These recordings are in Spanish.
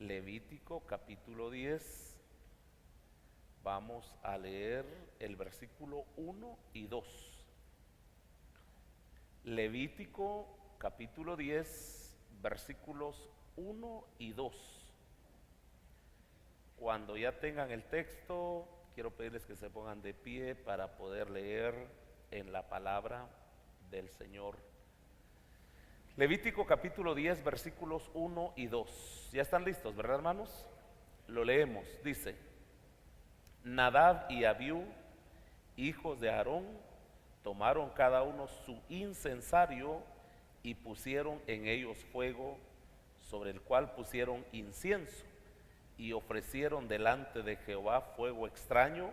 Levítico capítulo 10. Vamos a leer el versículo 1 y 2. Levítico capítulo 10, versículos 1 y 2. Cuando ya tengan el texto, quiero pedirles que se pongan de pie para poder leer en la palabra del Señor. Levítico capítulo 10, versículos 1 y 2. ¿Ya están listos, verdad, hermanos? Lo leemos. Dice: Nadab y Abiú, hijos de Aarón, tomaron cada uno su incensario y pusieron en ellos fuego, sobre el cual pusieron incienso, y ofrecieron delante de Jehová fuego extraño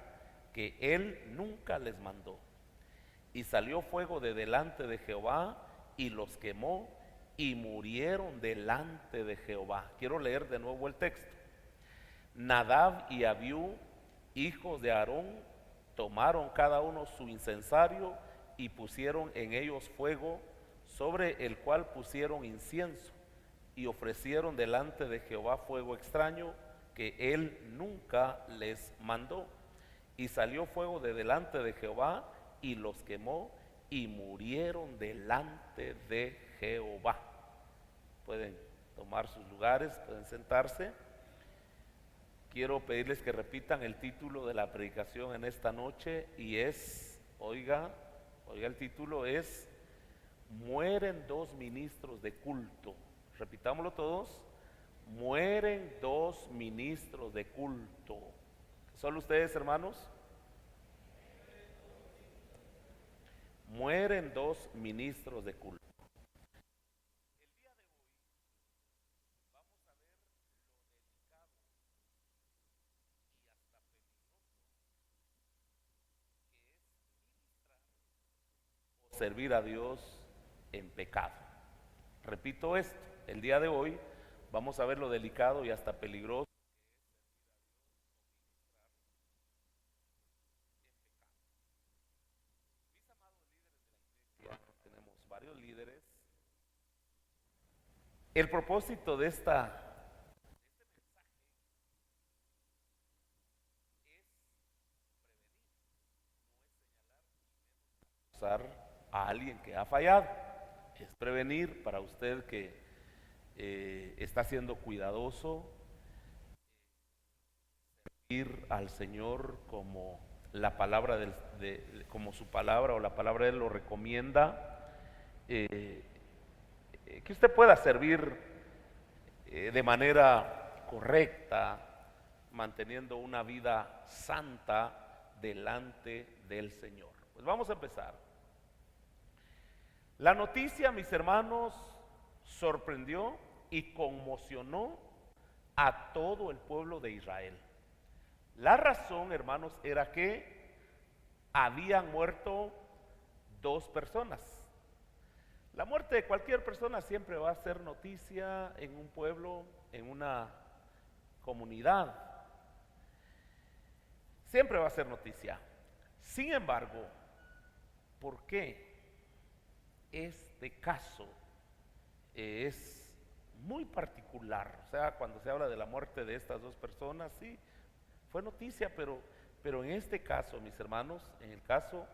que él nunca les mandó. Y salió fuego de delante de Jehová y los quemó, y murieron delante de Jehová. Quiero leer de nuevo el texto. Nadab y Abiú, hijos de Aarón, tomaron cada uno su incensario y pusieron en ellos fuego, sobre el cual pusieron incienso, y ofrecieron delante de Jehová fuego extraño que él nunca les mandó. Y salió fuego de delante de Jehová y los quemó, y murieron delante de Jehová. Pueden tomar sus lugares, pueden sentarse. Quiero pedirles que repitan el título de la predicación en esta noche, y es, oiga el título es: mueren dos ministros de culto. Repitámoslo todos: mueren dos ministros de culto. ¿Solo ustedes, hermanos? Mueren dos ministros de culto. Servir a Dios en pecado. Repito esto: el día de hoy vamos a ver lo delicado y hasta peligroso. Tenemos varios líderes. El propósito de esta usar a alguien que ha fallado, es prevenir para usted que está siendo cuidadoso, ir al Señor como la palabra como su palabra o la palabra de él lo recomienda, que usted pueda servir de manera correcta, manteniendo una vida santa delante del Señor. Pues vamos a empezar. La noticia, mis hermanos, sorprendió y conmocionó a todo el pueblo de Israel. La razón, hermanos, era que habían muerto dos personas. La muerte de cualquier persona siempre va a ser noticia en un pueblo, en una comunidad. Siempre va a ser noticia. Sin embargo, ¿por qué este caso es muy particular? O sea, cuando se habla de la muerte de estas dos personas, sí, fue noticia, pero en este caso, mis hermanos, en el caso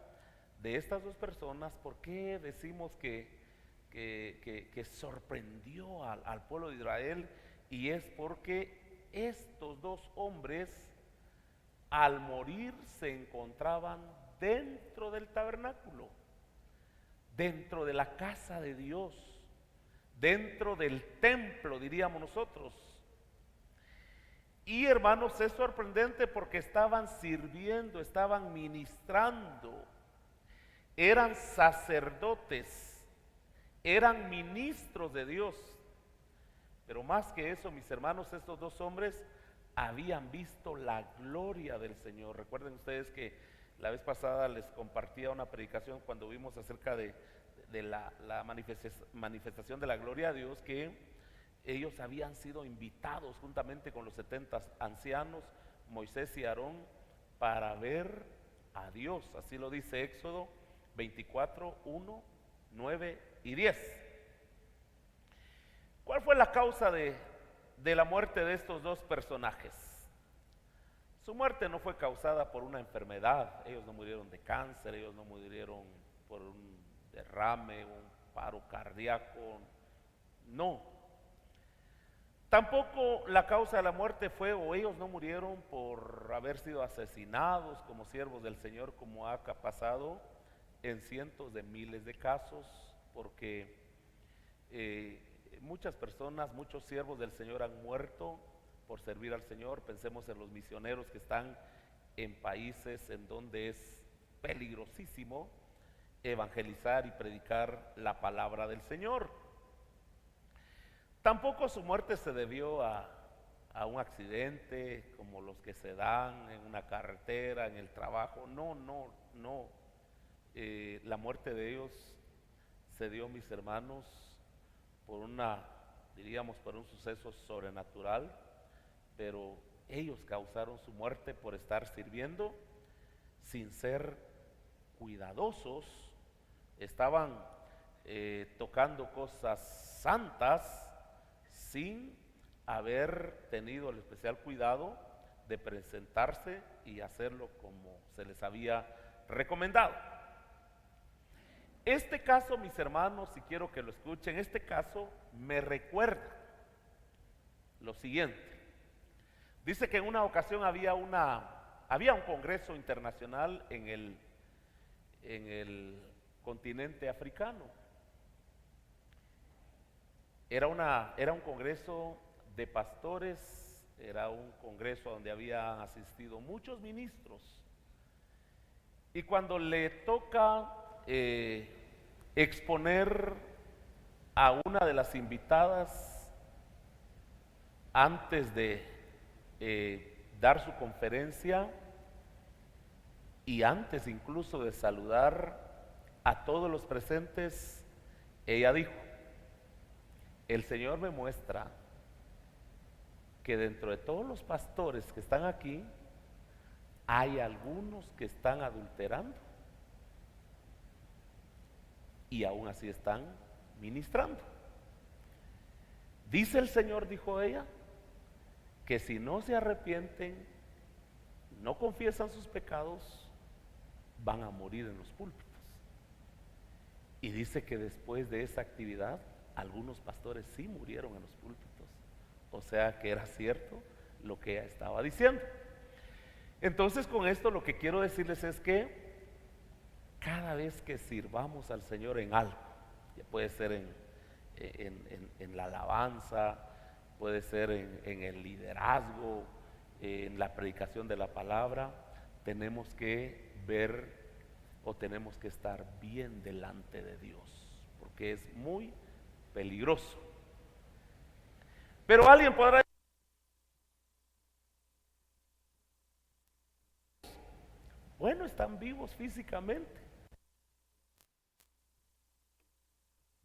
de estas dos personas, ¿por qué decimos que sorprendió al pueblo de Israel? Y es porque estos dos hombres, al morir, se encontraban dentro del tabernáculo, dentro de la casa de Dios, dentro del templo, diríamos nosotros. Y hermanos, es sorprendente porque estaban sirviendo, estaban ministrando, eran sacerdotes, eran ministros de Dios. Pero más que eso, mis hermanos, estos dos hombres habían visto la gloria del Señor. Recuerden ustedes que la vez pasada les compartía una predicación cuando vimos acerca de la manifestación de la gloria de Dios, que ellos habían sido invitados juntamente con los 70 ancianos, Moisés y Aarón, para ver a Dios. Así lo dice Éxodo 24, 1, 9 y 10. ¿Cuál fue la causa de de la muerte de estos dos personajes. Su muerte no fue causada por una enfermedad, ellos no murieron de cáncer, ellos no murieron por un derrame, un paro cardíaco, no. Tampoco la causa de la muerte fue, o ellos no murieron por haber sido asesinados como siervos del Señor, como ha pasado en cientos de miles de casos, porque muchas personas, muchos siervos del Señor han muerto por servir al Señor. Pensemos en los misioneros que están en países en donde es peligrosísimo evangelizar y predicar la palabra del Señor. Tampoco su muerte se debió a un accidente como los que se dan en una carretera, en el trabajo. No. La muerte de ellos se dio, mis hermanos, por por un suceso sobrenatural, pero ellos causaron su muerte por estar sirviendo sin ser cuidadosos. Estaban tocando cosas santas sin haber tenido el especial cuidado de presentarse y hacerlo como se les había recomendado. Este caso, mis hermanos, si quiero que lo escuchen, este caso me recuerda lo siguiente. Dice que en una ocasión había un congreso internacional en el continente africano. Era un congreso de pastores, era un congreso donde habían asistido muchos ministros. Y cuando le toca exponer a una de las invitadas antes de dar su conferencia y antes incluso de saludar a todos los presentes, ella dijo: el Señor me muestra que dentro de todos los pastores que están aquí hay algunos que están adulterando y aún así están ministrando. Dice el Señor, dijo ella, que si no se arrepienten, no confiesan sus pecados, van a morir en los púlpitos. Y dice que después de esa actividad, algunos pastores sí murieron en los púlpitos. O sea que era cierto lo que ella estaba diciendo. Entonces, con esto lo que quiero decirles es que cada vez que sirvamos al Señor en algo, ya puede ser en la alabanza, puede ser en el liderazgo, en la predicación de la palabra, tenemos que ver o tenemos que estar bien delante de Dios, porque es muy peligroso. Pero alguien podrá decir: bueno, están vivos físicamente,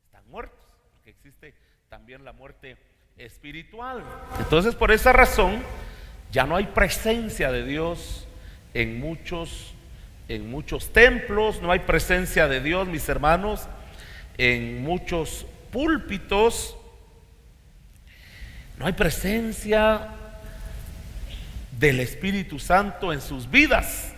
están muertos, porque existe también la muerte espiritual. Entonces, por esa razón, ya no hay presencia de Dios en muchos templos, no hay presencia de Dios, mis hermanos, en muchos púlpitos, no hay presencia del Espíritu Santo en sus vidas.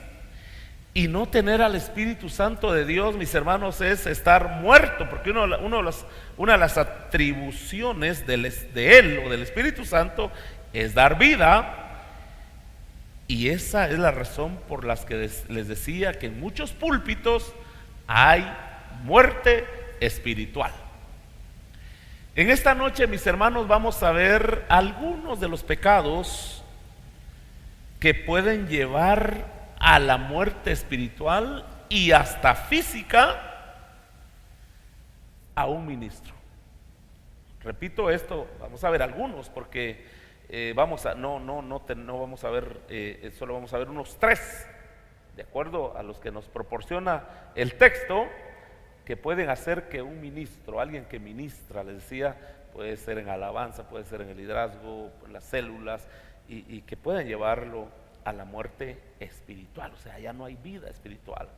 Y no tener al Espíritu Santo de Dios, mis hermanos, es estar muerto, porque una de las atribuciones de Él o del Espíritu Santo es dar vida. Y esa es la razón por la que les decía que en muchos púlpitos hay muerte espiritual. En esta noche, mis hermanos, vamos a ver algunos de los pecados que pueden llevar a la muerte espiritual y hasta física a un ministro. Repito esto, vamos a ver algunos, porque no vamos a ver, solo vamos a ver unos 3, de acuerdo a los que nos proporciona el texto, que pueden hacer que un ministro, alguien que ministra, les decía, puede ser en alabanza, puede ser en el liderazgo, en las células, y que pueden llevarlo a la muerte espiritual. O sea, ya no hay vida espiritual.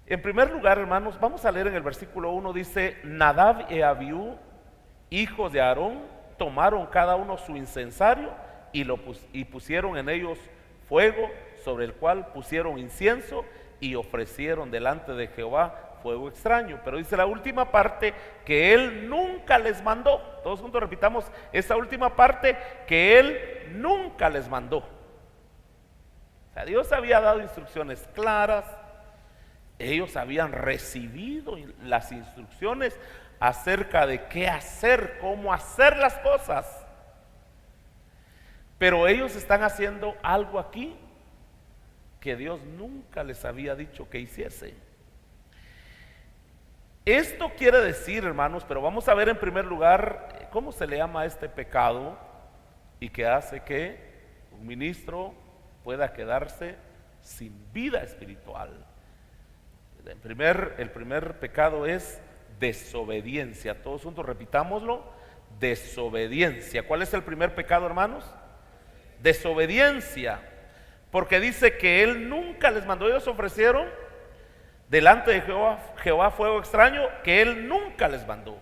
En primer lugar, hermanos, vamos a leer en el versículo 1, dice: Nadab y Abiú, hijos de Aarón, tomaron cada uno su incensario y pusieron en ellos fuego, sobre el cual pusieron incienso y ofrecieron delante de Jehová fuego extraño. Pero dice la última parte, que él nunca les mandó. Todos juntos repitamos esta última parte, que él nunca les mandó. O sea, Dios había dado instrucciones claras, ellos habían recibido las instrucciones acerca de qué hacer, cómo hacer las cosas, pero ellos están haciendo algo aquí que Dios nunca les había dicho que hiciese. Esto quiere decir, hermanos, pero vamos a ver en primer lugar cómo se le llama a este pecado y que hace que un ministro pueda quedarse sin vida espiritual. El primer pecado es desobediencia. Todos juntos repitámoslo: desobediencia. ¿Cuál es el primer pecado, hermanos? Desobediencia. Porque dice que él nunca les mandó. Ellos ofrecieron delante de Jehová fuego extraño que él nunca les mandó.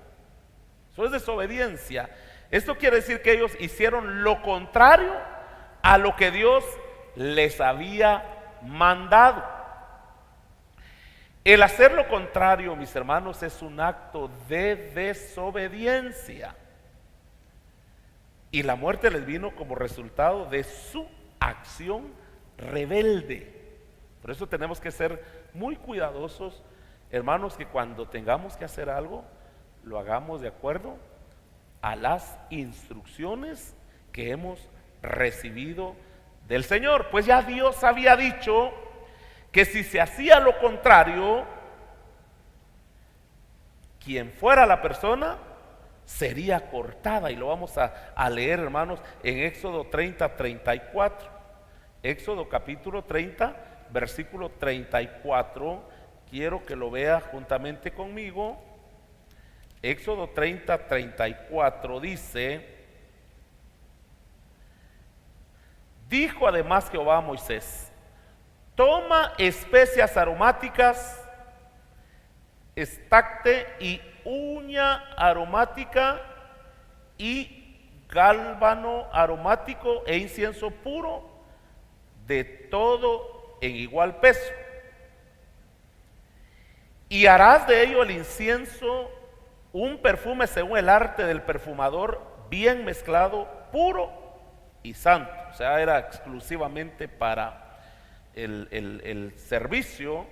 Eso es desobediencia. Esto quiere decir que ellos hicieron lo contrario a lo que Dios les había mandado. El hacer lo contrario, mis hermanos, es un acto de desobediencia. Y la muerte les vino como resultado de su acción rebelde. Por eso tenemos que ser muy cuidadosos, hermanos, que cuando tengamos que hacer algo, lo hagamos de acuerdo a las instrucciones que hemos recibido del Señor. Pues ya Dios había dicho que si se hacía lo contrario, quien fuera la persona sería cortada. Y lo vamos a leer, hermanos, en Éxodo 30:34. Éxodo capítulo 30, versículo 34. Quiero que lo vea juntamente conmigo. Éxodo 30:34 dice: dijo además Jehová a Moisés: toma especias aromáticas, estacte y uña aromática y gálbano aromático e incienso puro, de todo en igual peso. Y harás de ello el incienso un perfume según el arte del perfumador, bien mezclado, puro y santo. O sea, era exclusivamente para el servicio.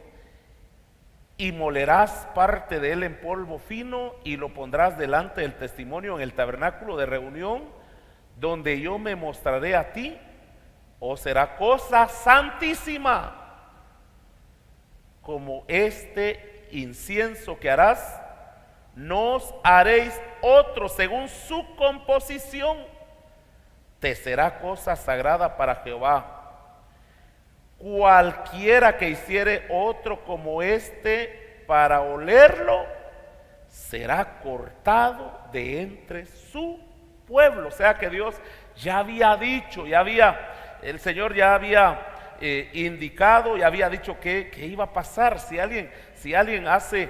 Y molerás parte de él en polvo fino y lo pondrás delante del testimonio en el tabernáculo de reunión, donde yo me mostraré a ti, o será cosa santísima. Como este incienso que harás, no os haréis otro según su composición, te será cosa sagrada para Jehová. Cualquiera que hiciere otro como este para olerlo, será cortado de entre su pueblo. O sea que Dios ya había dicho, el Señor ya había indicado y había dicho que iba a pasar si alguien hace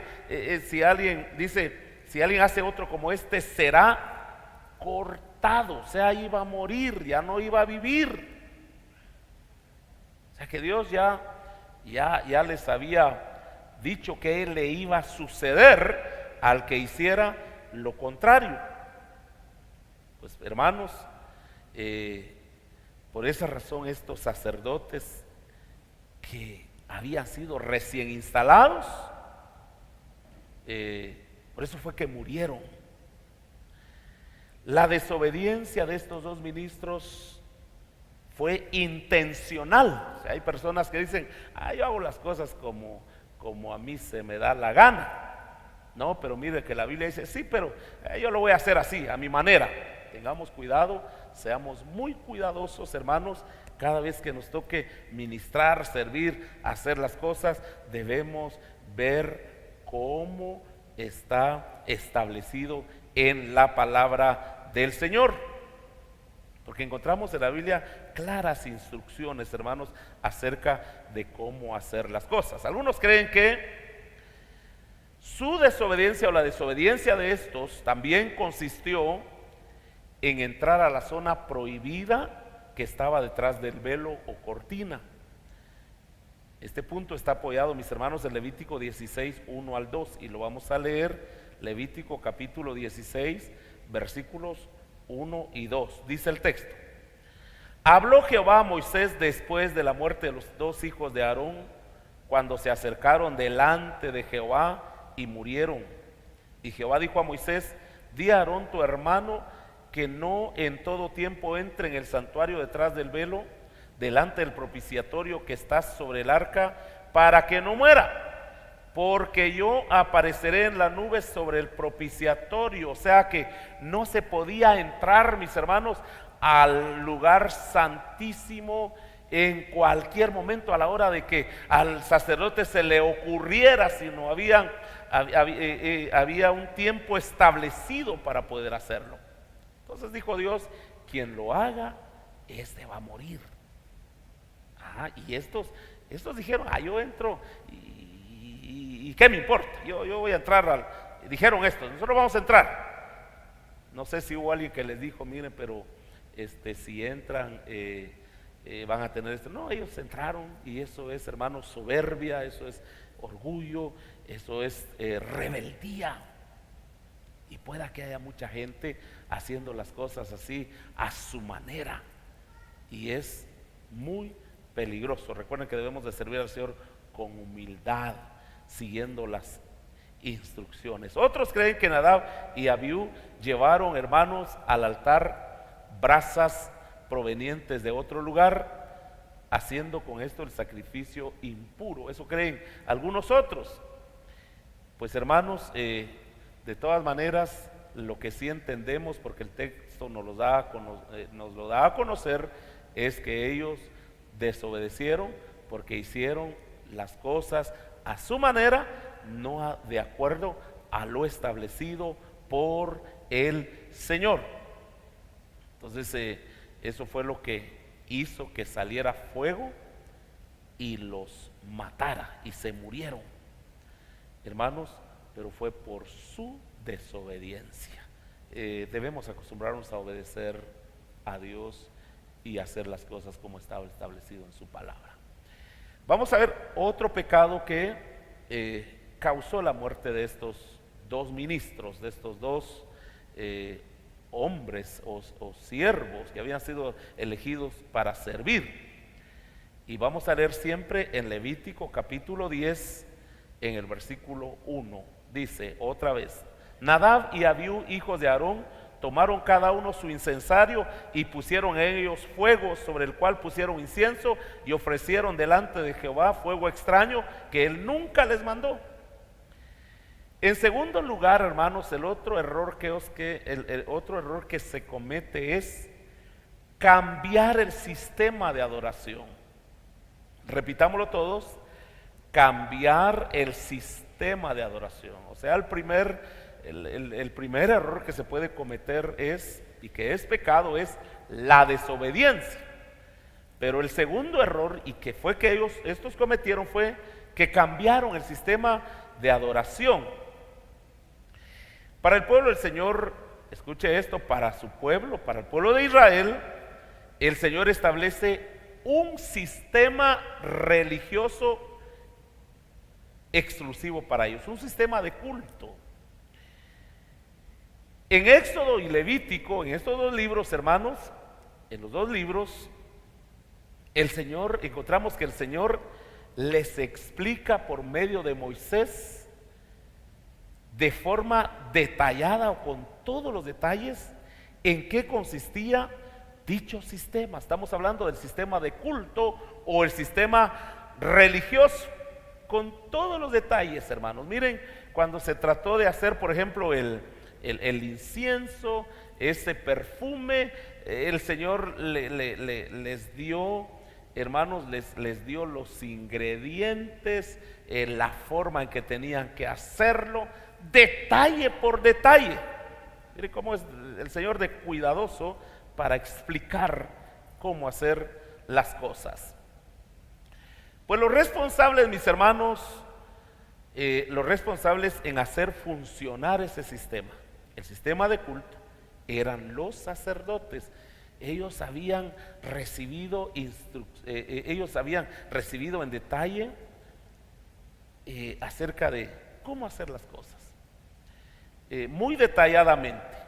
otro como este, será cortado. O sea, iba a morir, ya no iba a vivir. O sea que Dios ya les había dicho que le iba a suceder al que hiciera lo contrario. Pues hermanos, por esa razón estos sacerdotes que habían sido recién instalados, por eso fue que murieron. La desobediencia de estos dos ministros fue intencional. O sea, hay personas que dicen: yo hago las cosas como a mí se me da la gana. No, pero mire que la Biblia dice: sí, pero yo lo voy a hacer así, a mi manera. Tengamos cuidado, seamos muy cuidadosos, hermanos. Cada vez que nos toque ministrar, servir, hacer las cosas, debemos ver cómo está establecido en la palabra del Señor. Porque encontramos en la Biblia claras instrucciones, hermanos, acerca de cómo hacer las cosas. Algunos creen que su desobediencia o la desobediencia de estos también consistió en entrar a la zona prohibida que estaba detrás del velo o cortina. Este punto está apoyado, mis hermanos, en Levítico 16, 1 al 2, y lo vamos a leer. Levítico capítulo 16, versículos 1 y 2. Dice el texto: habló Jehová a Moisés después de la muerte de los dos hijos de Aarón, cuando se acercaron delante de Jehová y murieron. Y Jehová dijo a Moisés: di a Aarón tu hermano que no en todo tiempo entre en el santuario detrás del velo, delante del propiciatorio que está sobre el arca, para que no muera, porque yo apareceré en la nube sobre el propiciatorio. O sea que no se podía entrar, mis hermanos, al lugar santísimo en cualquier momento a la hora de que al sacerdote se le ocurriera, sino había un tiempo establecido para poder hacerlo. Entonces dijo Dios: quien lo haga, este va a morir. Y estos dijeron: yo entro y ¿qué me importa? Yo voy a entrar dijeron estos: nosotros vamos a entrar. No sé si hubo alguien que les dijo: miren, pero si entran van a tener esto. No, ellos entraron, y eso es, hermanos, soberbia, eso es orgullo, eso es rebeldía. Y pueda que haya mucha gente haciendo las cosas así a su manera, y es muy peligroso. Recuerden que debemos de servir al Señor con humildad, siguiendo las instrucciones. Otros creen que Nadab y Abiú llevaron, hermanos, al altar brasas provenientes de otro lugar, haciendo con esto el sacrificio impuro. Eso creen algunos otros. Pues, hermanos, de todas maneras, lo que sí entendemos, porque el texto nos lo da a conocer, es que ellos desobedecieron porque hicieron las cosas a su manera, no de acuerdo a lo establecido por el Señor. Entonces eso fue lo que hizo que saliera fuego y los matara, y se murieron, hermanos, pero fue por su desobediencia. Debemos acostumbrarnos a obedecer a Dios y hacer las cosas como estaba establecido en su palabra. Vamos a ver otro pecado que causó la muerte de estos dos ministros, de estos dos hombres o siervos que habían sido elegidos para servir. Y vamos a leer siempre en Levítico capítulo 10, en el versículo 1. Dice otra vez: Nadab y Abiú, hijos de Aarón, tomaron cada uno su incensario y pusieron en ellos fuego, sobre el cual pusieron incienso, y ofrecieron delante de Jehová fuego extraño que él nunca les mandó. En segundo lugar, hermanos, el otro error que se comete es cambiar el sistema de adoración. Repitámoslo todos: cambiar el sistema de adoración. O sea, el primer error que se puede cometer y que es pecado, es la desobediencia. Pero el segundo error, y que fue que estos cometieron, fue que cambiaron el sistema de adoración. Para el pueblo del Señor, escuche esto, para su pueblo, para el pueblo de Israel, el Señor establece un sistema religioso exclusivo para ellos, un sistema de culto. En Éxodo y Levítico, en estos dos libros, hermanos, en los dos libros, encontramos que el Señor les explica por medio de Moisés, de forma detallada o con todos los detalles, en qué consistía dicho sistema. Estamos hablando del sistema de culto o el sistema religioso, con todos los detalles, hermanos. Miren, cuando se trató de hacer, por ejemplo, el incienso, ese perfume, el Señor les dio, hermanos, les dio los ingredientes, la forma en que tenían que hacerlo, detalle por detalle. Mire cómo es el Señor de cuidadoso para explicar cómo hacer las cosas. Pues los responsables, mis hermanos, los responsables en hacer funcionar ese sistema, el sistema de culto, eran los sacerdotes. Ellos habían recibido en detalle acerca de cómo hacer las cosas, muy detalladamente.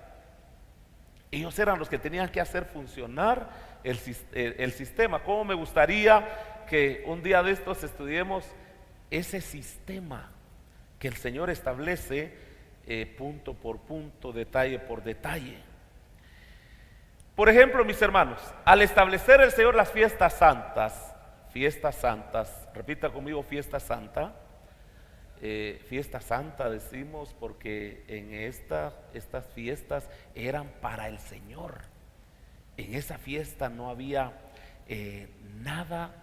Ellos eran los que tenían que hacer funcionar el sistema. Cómo me gustaría que un día de estos estudiemos ese sistema que el Señor establece, punto por punto, detalle por detalle. Por ejemplo, mis hermanos, al establecer el Señor las fiestas santas, repita conmigo, fiesta santa decimos porque en estas fiestas eran para el Señor. En esa fiesta no había nada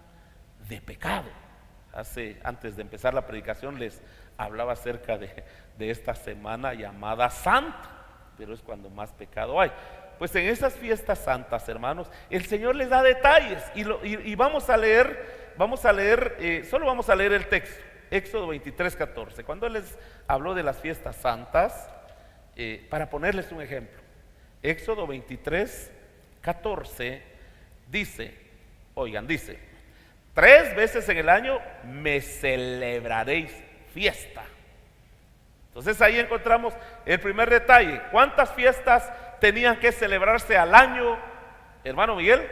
de pecado. Antes de empezar la predicación les hablaba acerca de esta semana llamada Santa, pero es cuando más pecado hay. Pues en esas fiestas santas, hermanos, el Señor les da detalles y vamos a leer, solo vamos a leer el texto, Éxodo 23:14. Cuando Él les habló de las fiestas santas, para ponerles un ejemplo, Éxodo 23:14 dice, 3 veces en el año me celebraréis fiesta. Entonces ahí encontramos el primer detalle. ¿Cuántas fiestas tenían que celebrarse al año, hermano Miguel?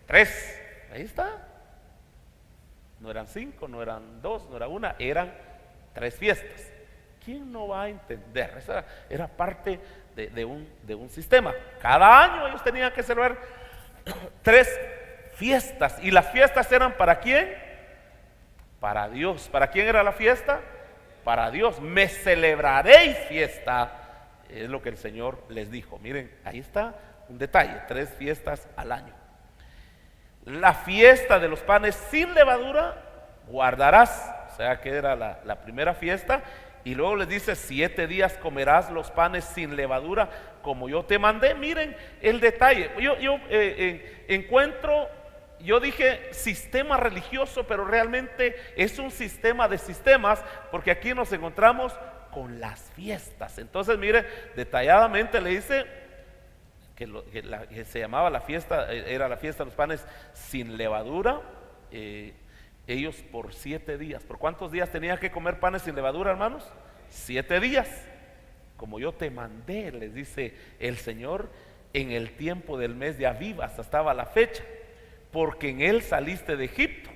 3. Ahí está. No eran 5, no eran 2, no era 1, eran 3 fiestas. ¿Quién no va a entender? Esa era parte de un sistema. Cada año ellos tenían que celebrar 3 fiestas. ¿Y las fiestas eran para quién? Para Dios. ¿Para quién era la fiesta? Para Dios. Me celebraréis fiesta, es lo que el Señor les dijo. Miren, ahí está un detalle, 3 fiestas al año. La fiesta de los panes sin levadura guardarás, o sea que era la primera fiesta. Y luego les dice, 7 días comerás los panes sin levadura como yo te mandé. Miren el detalle. Yo dije sistema religioso, pero realmente es un sistema de sistemas, porque aquí nos encontramos con las fiestas. Entonces mire, detalladamente le dice que se llamaba la fiesta, era la fiesta de los panes sin levadura. Ellos por 7 días, ¿por cuántos días tenían que comer panes sin levadura, hermanos? 7 días, como yo te mandé, les dice el Señor, en el tiempo del mes de Aviv, hasta estaba la fecha, porque en él saliste de Egipto.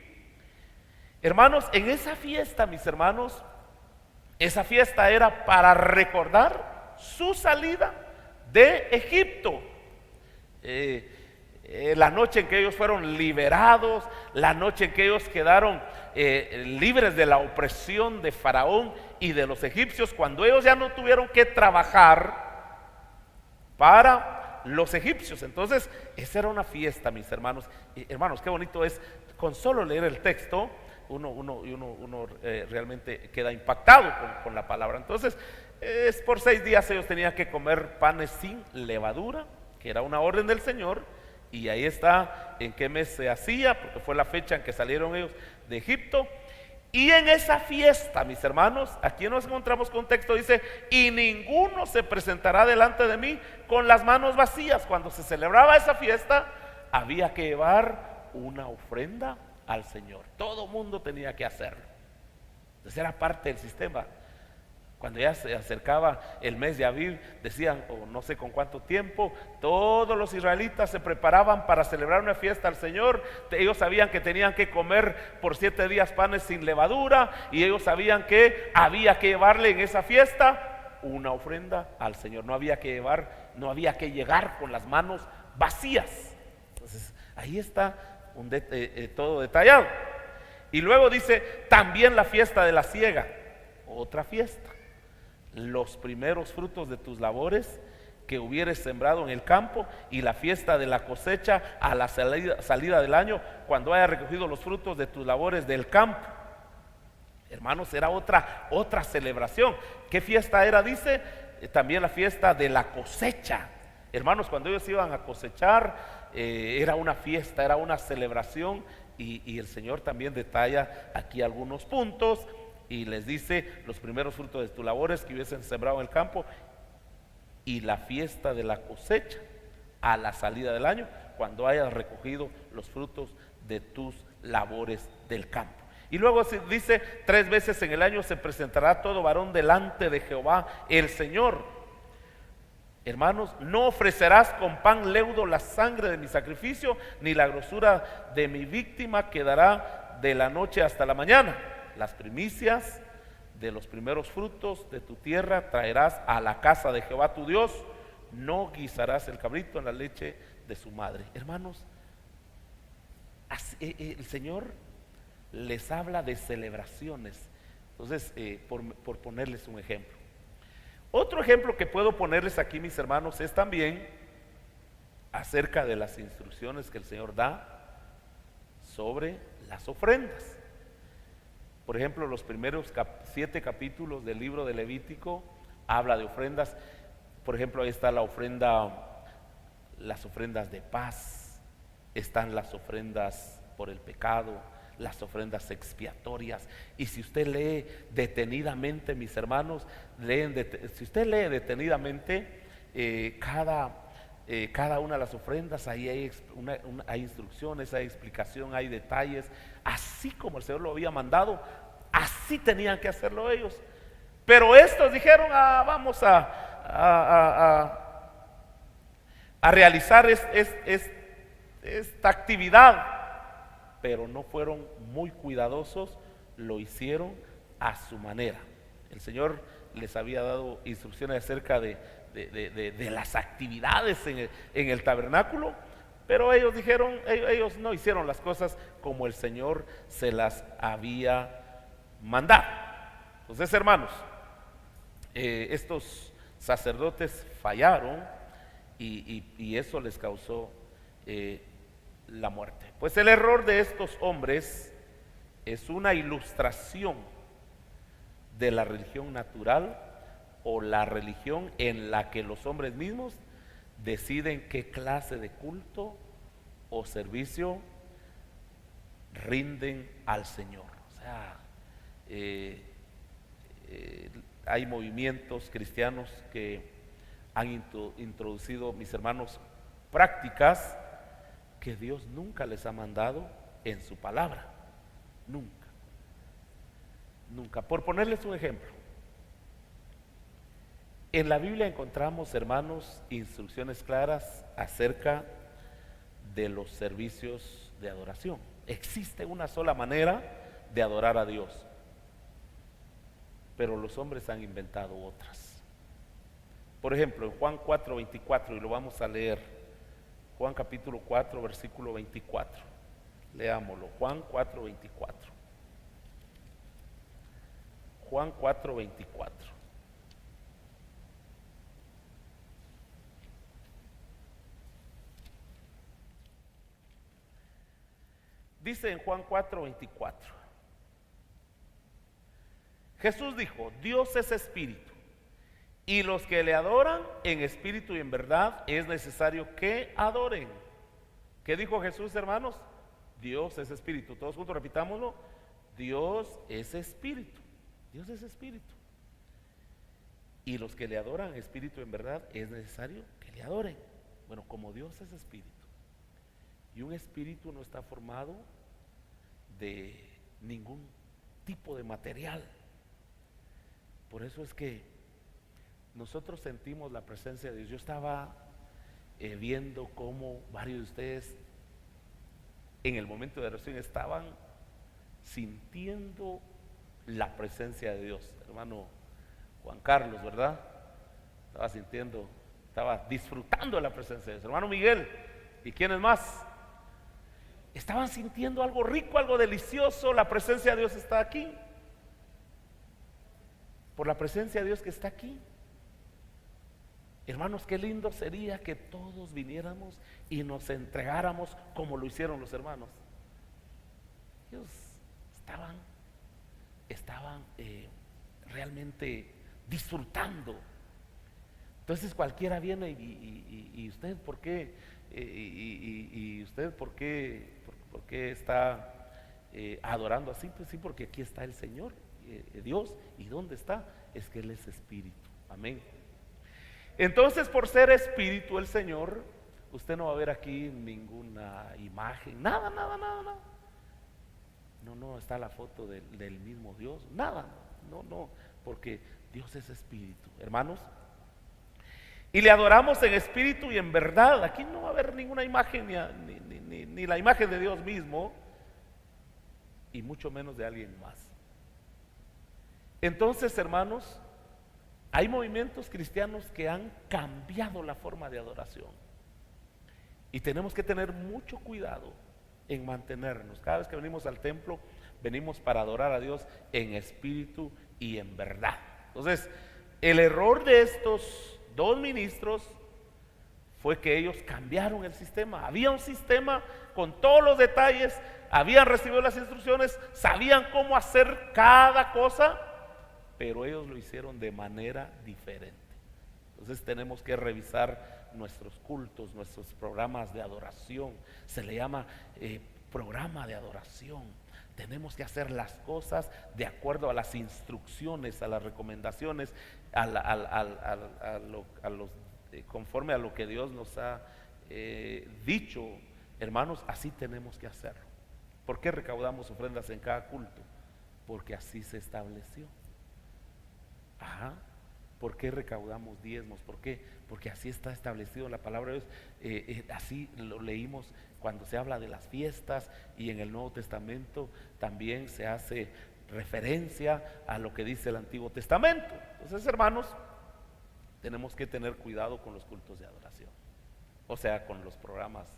Hermanos, en esa fiesta, mis hermanos, esa fiesta era para recordar su salida de Egipto. La noche en que ellos fueron liberados, la noche en que ellos quedaron libres de la opresión de Faraón y de los egipcios, cuando ellos ya no tuvieron que trabajar para los egipcios. Entonces esa era una fiesta, mis hermanos. Hermanos, qué bonito es, con solo leer el texto uno realmente queda impactado con la palabra. Entonces por 6 días ellos tenían que comer panes sin levadura, que era una orden del Señor. Y ahí está en qué mes se hacía, porque fue la fecha en que salieron ellos de Egipto. Y en esa fiesta, mis hermanos, aquí nos encontramos con un texto, dice, y ninguno se presentará delante de mí con las manos vacías. Cuando se celebraba esa fiesta, había que llevar una ofrenda al Señor. Todo mundo tenía que hacerlo. Entonces era parte del sistema. Cuando ya se acercaba el mes de Aviv, decían, o no sé con cuánto tiempo, todos los israelitas se preparaban para celebrar una fiesta al Señor. Ellos sabían que tenían que comer por 7 días panes sin levadura, y ellos sabían que había que llevarle en esa fiesta una ofrenda al Señor. No había que llegar con las manos vacías. Entonces ahí está todo detallado. Y luego dice, también la fiesta de la siega, otra fiesta. Los primeros frutos de tus labores que hubieres sembrado en el campo, y la fiesta de la cosecha a la salida del año, cuando haya recogido los frutos de tus labores del campo. Hermanos, era otra celebración. ¿Qué fiesta era? Dice, también la fiesta de la cosecha. Hermanos, cuando ellos iban a cosechar, era una fiesta, era una celebración, y el Señor también detalla aquí algunos puntos. Y les dice, los primeros frutos de tus labores que hubiesen sembrado en el campo, y la fiesta de la cosecha a la salida del año, cuando hayas recogido los frutos de tus labores del campo. Y luego dice, 3 veces en el año se presentará todo varón delante de Jehová el Señor. Hermanos, no ofrecerás con pan leudo la sangre de mi sacrificio, ni la grosura de mi víctima quedará de la noche hasta la mañana. Las primicias de los primeros frutos de tu tierra traerás a la casa de Jehová tu Dios. No guisarás el cabrito en la leche de su madre. Hermanos, el Señor les habla de celebraciones. Entonces, por ponerles un ejemplo. Otro ejemplo que puedo ponerles aquí, mis hermanos, es también acerca de las instrucciones que el Señor da sobre las ofrendas. Por ejemplo, los primeros 7 capítulos del libro de Levítico habla de ofrendas. Por ejemplo, ahí está la ofrenda, las ofrendas de paz, están las ofrendas por el pecado, las ofrendas expiatorias. Y si usted lee detenidamente, mis hermanos, si usted lee detenidamente cada una de las ofrendas, ahí hay instrucciones, hay explicación, hay detalles. Así como el Señor lo había mandado, así tenían que hacerlo ellos. Pero estos dijeron, vamos a realizar esta actividad, pero no fueron muy cuidadosos, lo hicieron a su manera. El Señor les había dado instrucciones acerca de las actividades en el tabernáculo, pero ellos dijeron, ellos no hicieron las cosas como el Señor se las había mandado. Entonces, hermanos, estos sacerdotes fallaron y eso les causó la muerte. Pues el error de estos hombres es una ilustración de la religión natural o la religión en la que los hombres mismos deciden qué clase de culto o servicio rinden al Señor. O sea, hay movimientos cristianos que han introducido, mis hermanos, prácticas que Dios nunca les ha mandado en su palabra. Nunca. Nunca. Por ponerles un ejemplo, en la Biblia encontramos, hermanos, instrucciones claras acerca de los servicios de adoración. Existe una sola manera de adorar a Dios, pero los hombres han inventado otras. Por ejemplo, en Juan 4:24, y lo vamos a leer, Juan capítulo 4, versículo 24. Leámoslo, Juan 4:24. Juan 4:24. Dice en Juan 4:24: Jesús dijo, Dios es espíritu, y los que le adoran en espíritu y en verdad es necesario que adoren. ¿Qué dijo Jesús, hermanos? Dios es espíritu. Todos juntos repitámoslo. Dios es espíritu. Dios es espíritu. Y los que le adoran en espíritu y en verdad es necesario que le adoren. Bueno, como Dios es espíritu, y un espíritu no está formado de ningún tipo de material. Por eso es que nosotros sentimos la presencia de Dios. Yo estaba viendo cómo varios de ustedes en el momento de oración estaban sintiendo la presencia de Dios. Hermano Juan Carlos, ¿verdad? Estaba disfrutando de la presencia de Dios. Hermano Miguel, ¿y quiénes más? Estaban sintiendo algo rico, algo delicioso. La presencia de Dios está aquí. Por la presencia de Dios que está aquí. Hermanos, qué lindo sería que todos viniéramos y nos entregáramos como lo hicieron los hermanos. Ellos estaban realmente disfrutando. Entonces cualquiera viene y usted, ¿por qué? Y usted, ¿por qué está adorando así? Pues sí, porque aquí está el Señor, Dios. ¿Y dónde está? Es que Él es espíritu. Amén. Entonces, por ser espíritu el Señor, usted no va a ver aquí ninguna imagen, nada, nada, nada, nada. No, no está la foto del mismo Dios, nada, no, no, porque Dios es espíritu, hermanos. Y le adoramos en espíritu y en verdad. Aquí no va a haber ninguna imagen, ni la imagen de Dios mismo, y mucho menos de alguien más. Entonces, hermanos, hay movimientos cristianos que han cambiado la forma de adoración. Y tenemos que tener mucho cuidado en mantenernos. Cada vez que venimos al templo, venimos para adorar a Dios en espíritu y en verdad. Entonces, el error de estos dos ministros fue que ellos cambiaron el sistema. Había un sistema con todos los detalles, habían recibido las instrucciones, sabían cómo hacer cada cosa, pero ellos lo hicieron de manera diferente. Entonces tenemos que revisar nuestros cultos, nuestros programas de adoración. Se le llama programa de adoración. Tenemos que hacer las cosas de acuerdo a las instrucciones, a las recomendaciones, conforme a lo que Dios nos ha dicho. Hermanos, así tenemos que hacerlo. ¿Por qué recaudamos ofrendas en cada culto? Porque así se estableció. Ajá. ¿Por qué recaudamos diezmos? ¿Por qué? Porque así está establecido en la palabra de Dios. Así lo leímos cuando se habla de las fiestas, y en el Nuevo Testamento también se hace referencia a lo que dice el Antiguo Testamento. Entonces, hermanos, tenemos que tener cuidado con los cultos de adoración, o sea, con los programas,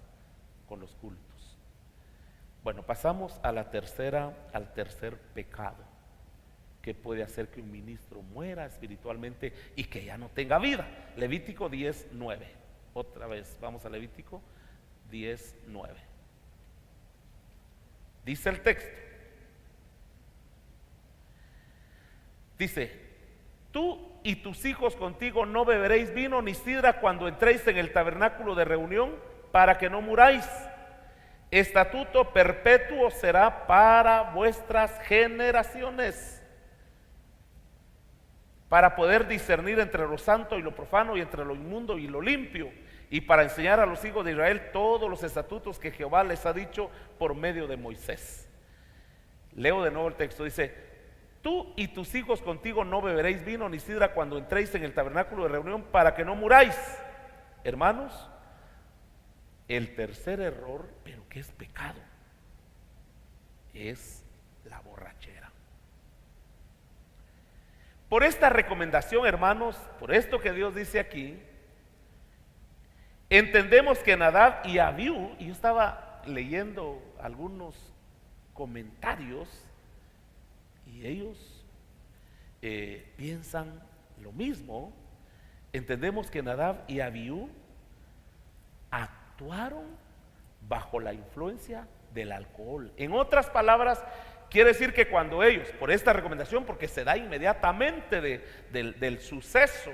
con los cultos. Bueno, pasamos a al tercer pecado que puede hacer que un ministro muera espiritualmente y que ya no tenga vida. Levítico 10:9. Otra vez, vamos a Levítico 10:9. Dice el texto. Dice: tú y tus hijos contigo no beberéis vino ni sidra cuando entréis en el tabernáculo de reunión, para que no muráis. Estatuto perpetuo será para vuestras generaciones, para poder discernir entre lo santo y lo profano, y entre lo inmundo y lo limpio, y para enseñar a los hijos de Israel todos los estatutos que Jehová les ha dicho por medio de Moisés. Leo de nuevo el texto. Dice: tú y tus hijos contigo no beberéis vino ni sidra cuando entréis en el tabernáculo de reunión, para que no muráis. Hermanos, el tercer error, pero que es pecado, es la borrachera. Por esta recomendación, hermanos, por esto que Dios dice aquí, entendemos que Nadab y Abiú, y yo estaba leyendo algunos comentarios, y ellos piensan lo mismo. Entendemos que Nadab y Abiú actuaron bajo la influencia del alcohol. En otras palabras, quiere decir que cuando ellos, por esta recomendación, porque se da inmediatamente del suceso,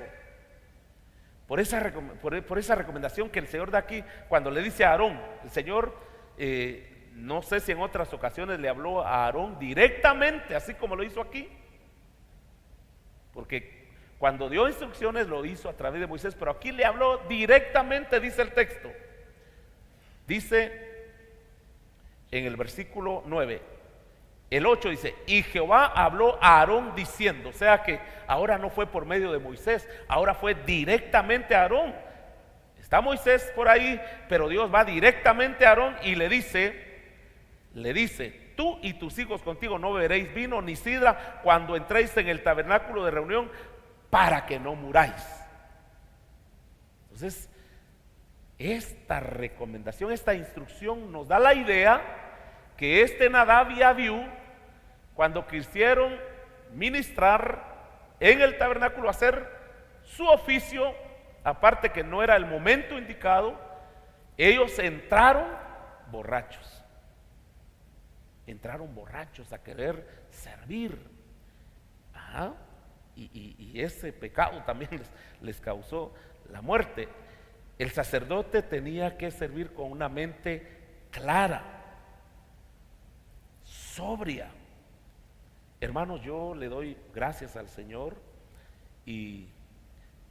por esa recomendación que el Señor da aquí, cuando le dice a Aarón, el Señor, no sé si en otras ocasiones le habló a Aarón directamente, así como lo hizo aquí, porque cuando dio instrucciones lo hizo a través de Moisés, pero aquí le habló directamente, dice el texto. Dice en el versículo 9, el 8 dice: y Jehová habló a Aarón diciendo. O sea que ahora no fue por medio de Moisés, ahora fue directamente a Aarón. Está Moisés por ahí, pero Dios va directamente a Aarón y le dice: tú y tus hijos contigo no beberéis vino ni sidra cuando entréis en el tabernáculo de reunión, para que no muráis. Entonces, esta recomendación, esta instrucción nos da la idea que Nadab y Abiú, cuando quisieron ministrar en el tabernáculo, hacer su oficio, aparte que no era el momento indicado, ellos entraron borrachos a querer servir. Ajá. Y ese pecado también les causó la muerte. El sacerdote tenía que servir con una mente clara, sobria. Hermanos, yo le doy gracias al Señor y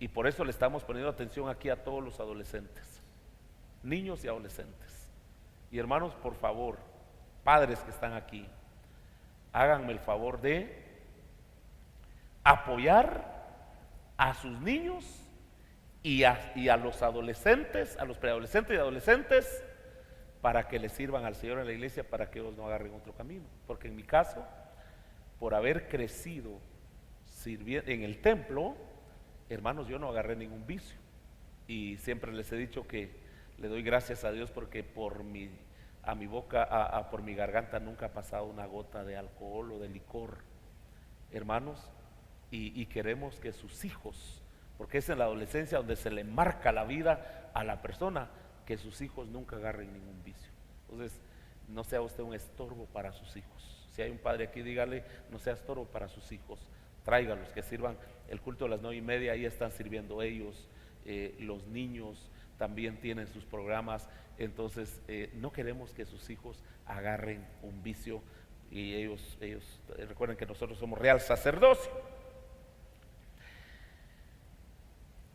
Y por eso le estamos poniendo atención aquí a todos los adolescentes, niños y adolescentes. Y hermanos, por favor, padres que están aquí, háganme el favor de apoyar a sus niños y a los adolescentes, a los preadolescentes y adolescentes, para que les sirvan al Señor en la iglesia, para que ellos no agarren otro camino. Porque en mi caso, por haber crecido sirviendo en el templo, hermanos, yo no agarré ningún vicio. Y siempre les he dicho que le doy gracias a Dios porque por mi garganta nunca ha pasado una gota de alcohol o de licor, hermanos. Y queremos que sus hijos, porque es en la adolescencia donde se le marca la vida a la persona, que sus hijos nunca agarren ningún vicio. Entonces, no sea usted un estorbo para sus hijos. Si hay un padre aquí, dígale, no sea estorbo para sus hijos, tráigalos, que sirvan el culto a las 9:30, ahí están sirviendo ellos. Los niños también tienen sus programas. Entonces no queremos que sus hijos agarren un vicio, y ellos recuerden que nosotros somos real sacerdocio.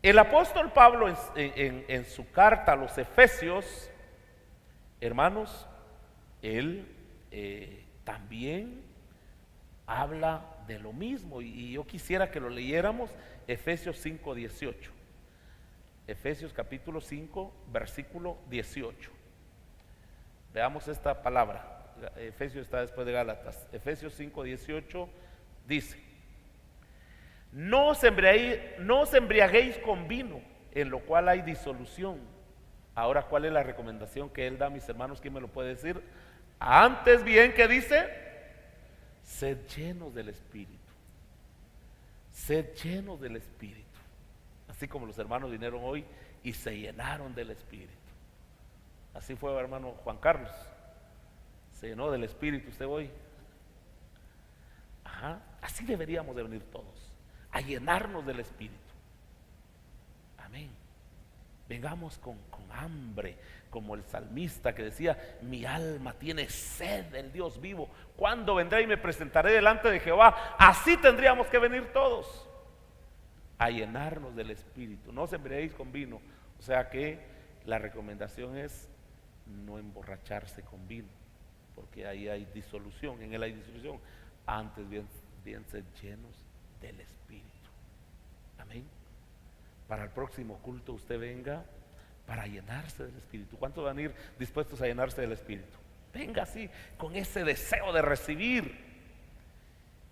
El apóstol Pablo en su carta a los Efesios, hermanos, él también habla de lo mismo, y yo quisiera que lo leyéramos. Efesios 5:18. Efesios capítulo 5 versículo 18. Veamos esta palabra. Efesios está después de Gálatas. Efesios 5:18 dice: no os embriaguéis con vino, en lo cual hay disolución. Ahora, ¿cuál es la recomendación que él da, mis hermanos? ¿Quién me lo puede decir? Antes bien, ¿qué dice? Sed llenos del Espíritu. Sed llenos del Espíritu. Así como los hermanos vinieron hoy y se llenaron del Espíritu. Así fue, hermano Juan Carlos. Se llenó del Espíritu usted hoy. Ajá. Así deberíamos de venir todos, a llenarnos del Espíritu. Amén. Vengamos con hambre, como el salmista que decía: mi alma tiene sed del Dios vivo. ¿Cuándo vendré y me presentaré delante de Jehová? Así tendríamos que venir todos, a llenarnos del Espíritu. No os embriaguéis con vino. O sea que la recomendación es no emborracharse con vino, porque ahí hay disolución, en él hay disolución. Antes bien ser llenos del Espíritu. Amén. Para el próximo culto usted venga para llenarse del Espíritu. ¿Cuántos van a ir dispuestos a llenarse del Espíritu? Venga así, con ese deseo de recibir.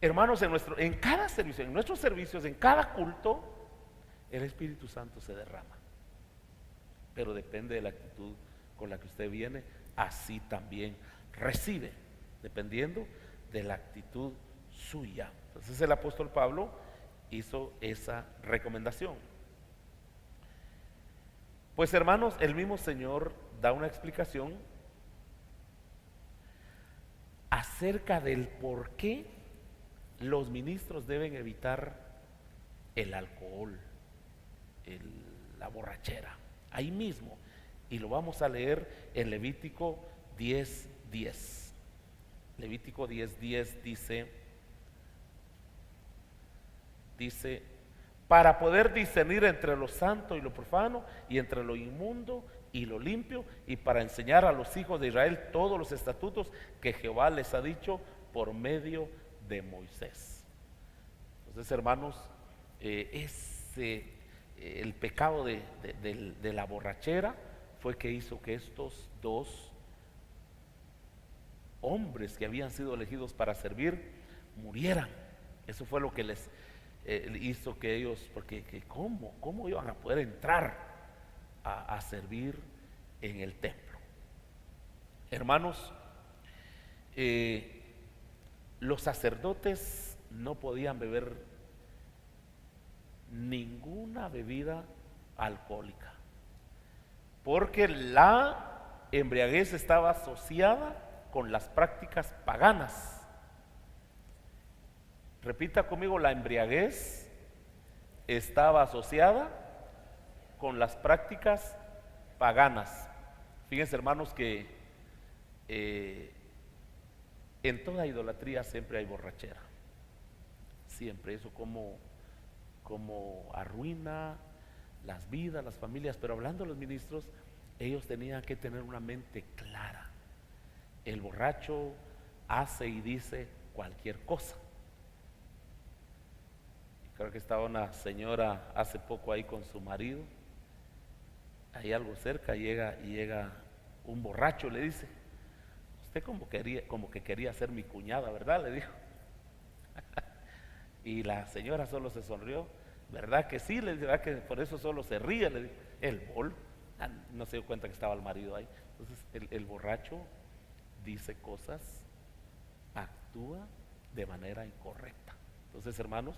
Hermanos, en cada servicio, en nuestros servicios, en cada culto, el Espíritu Santo se derrama. Pero depende de la actitud con la que usted viene, así también recibe, dependiendo de la actitud suya. Entonces el apóstol Pablo hizo esa recomendación. Pues hermanos, el mismo Señor da una explicación acerca del por qué los ministros deben evitar el alcohol, la borrachera. Ahí mismo, y lo vamos a leer en Levítico 10:10. Levítico 10:10 dice: para poder discernir entre lo santo y lo profano, y entre lo inmundo y lo limpio, y para enseñar a los hijos de Israel todos los estatutos que Jehová les ha dicho por medio de Moisés. Entonces, hermanos, el pecado de la borrachera fue que hizo que estos dos hombres que habían sido elegidos para servir murieran. Eso fue lo que les hizo que ellos, porque ¿cómo iban a poder entrar a servir en el templo? Hermanos, los sacerdotes no podían beber ninguna bebida alcohólica, porque la embriaguez estaba asociada con las prácticas paganas. Repita conmigo: la embriaguez estaba asociada con las prácticas paganas. Fíjense, hermanos, que en toda idolatría siempre hay borrachera. Siempre, eso como cómo arruina las vidas, las familias. Pero hablando de los ministros, ellos tenían que tener una mente clara. El borracho hace y dice cualquier cosa. Creo que estaba una señora hace poco ahí con su marido, ahí algo cerca, llega un borracho, le dice: usted como que quería ser mi cuñada, ¿verdad?, le dijo. Y la señora solo se sonrió. ¿Verdad que sí? Le dice: ¿verdad que por eso solo se ríe? Le dijo. El bol, no se dio cuenta que estaba el marido ahí. Entonces el borracho dice cosas, actúa de manera incorrecta. Entonces, hermanos,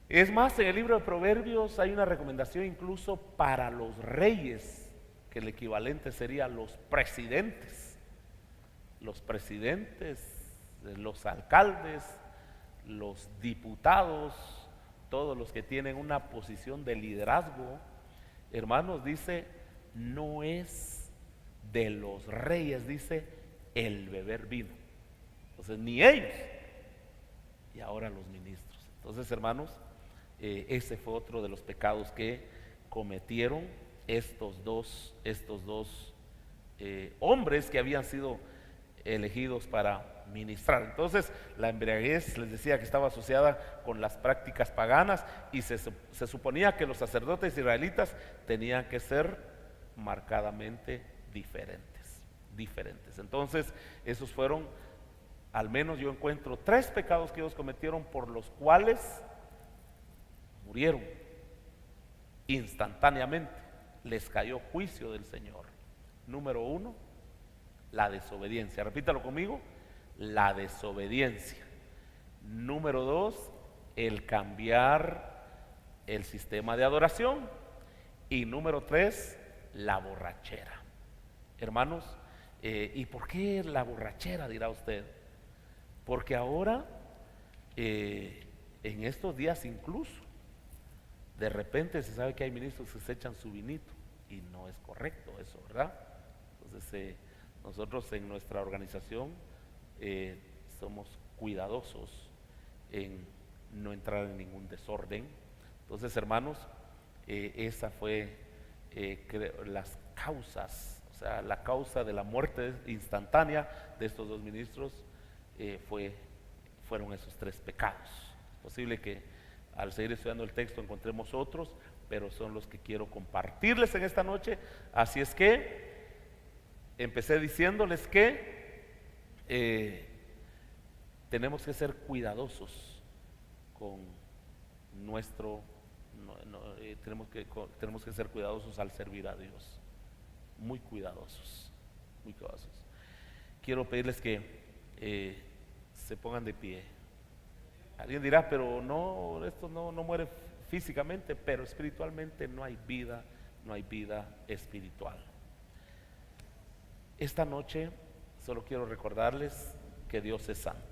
es más, en el libro de Proverbios hay una recomendación incluso para los reyes, que el equivalente sería los presidentes, los alcaldes, los diputados, todos los que tienen una posición de liderazgo. Hermanos, dice: no es de los reyes, dice, el beber vino. Entonces, ni ellos, y ahora los ministros. Entonces, hermanos, ese fue otro de los pecados que cometieron estos dos hombres que habían sido elegidos para ministrar. Entonces, la embriaguez, les decía, que estaba asociada con las prácticas paganas, y se suponía que los sacerdotes israelitas tenían que ser marcadamente diferentes. Entonces, esos fueron, al menos yo encuentro, 3 pecados que ellos cometieron por los cuales murieron instantáneamente, les cayó juicio del Señor. Número 1, la desobediencia. Repítalo conmigo: la desobediencia. Número 2, el cambiar el sistema de adoración. Y número 3, la borrachera. Hermanos, ¿y por qué la borrachera?, dirá usted. Porque ahora, en estos días incluso, de repente se sabe que hay ministros que se echan su vinito, y no es correcto eso, ¿verdad? Entonces, nosotros en nuestra organización somos cuidadosos en no entrar en ningún desorden. Entonces, hermanos, esa fue las causas, o sea, la causa de la muerte instantánea de estos 2 ministros fueron esos 3 pecados. Es posible que al seguir estudiando el texto encontremos otros, pero son los que quiero compartirles en esta noche. Así es que empecé diciéndoles que tenemos que ser cuidadosos con nuestro, tenemos que ser cuidadosos al servir a Dios, muy cuidadosos. Quiero pedirles que se pongan de pie. Alguien dirá: pero no, esto no muere físicamente, pero espiritualmente no hay vida espiritual. Esta noche solo quiero recordarles que Dios es santo.